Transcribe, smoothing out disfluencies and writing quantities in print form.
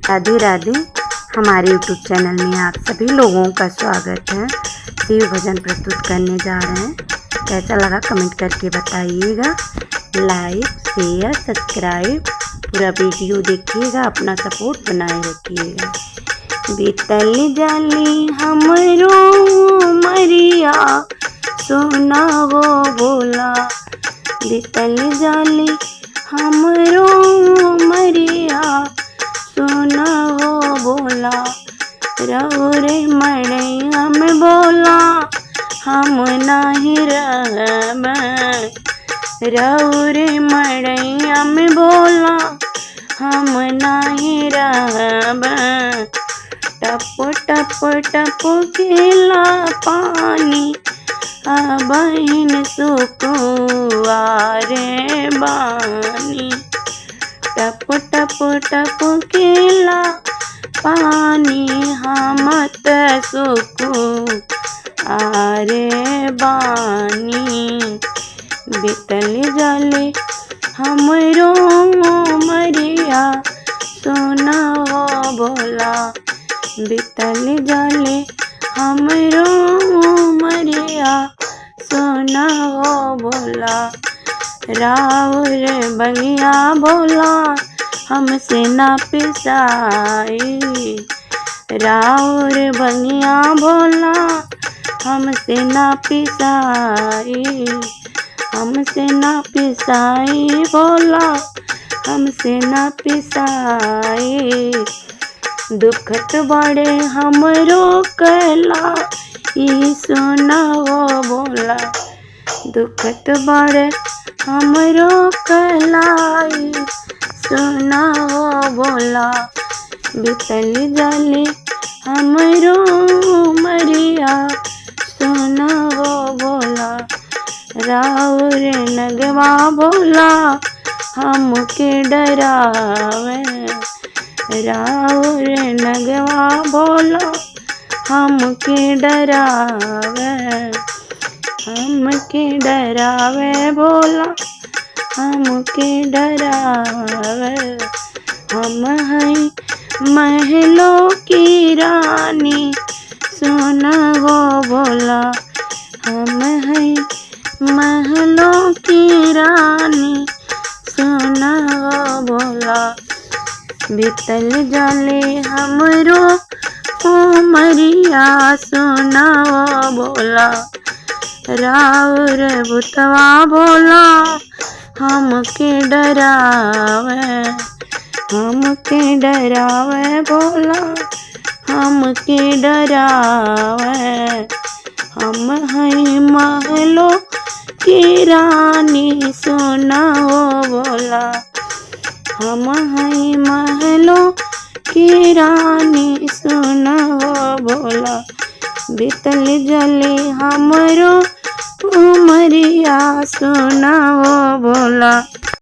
राधे राधे। हमारे YouTube channel में आप सभी लोगों का स्वागत है। शिव भजन प्रस्तुत करने जा रहे हैं। कैसा लगा कमेंट करके बताइएगा। लाइक शेयर सब्सक्राइब पूरा वीडियो देखिएगा, अपना सपोर्ट बनाए रखिएगा। बीतल जाली हमरो मरिया सोना हो बोला, बीतल जाली हमरो मरिया सोना हो बोला। रहो रे मड़ैया में बोला हम नहीं रहब, रहो रे मड़ैया में बोला हम नहीं रहब। टप टप टप केला पानी बहिन सुकुआ रे बानी। टप टप टप केला पानी हमत सुकु आरे बानी। बीतल जाले हमरो मरिया सोना हो बोला, बीतल जाले हमरो मरिया सोना हो बोला। राउर बगिया बोला हमसे ना पिसाई, राउर बगिया बोला हमसे ना पिसाई, हमसे ना पिसाई बोला हमसे ना पिसाई। दुखत बड़े हमरो कैला ई सोना हो बोला, दुखत बड़े हमरो कहलाई सोना हो बोला। बीतल जाली हमरो मरिया सोना हो बोला। राउर नगवा बोला हमके डरावे, राउर नगवा बोला हमके डरावे, हमके डरावे बोला हमके डरावे। हम हैं महलों की रानी सोना हो बोला, हम हैं महलों की रानी सोना हो बोला। बीतल जाले हमरो मरिया सोना हो बोला। राउर बुतवा बोला हमके डरावे, हमके डरावे बोला हमके डरावे। हम हैं महलों की रानी सोना हो बोला, हम हैं महलों की रानी सोना हो बोला। बीतल जले हमरो उमरिया सोना हो बोला।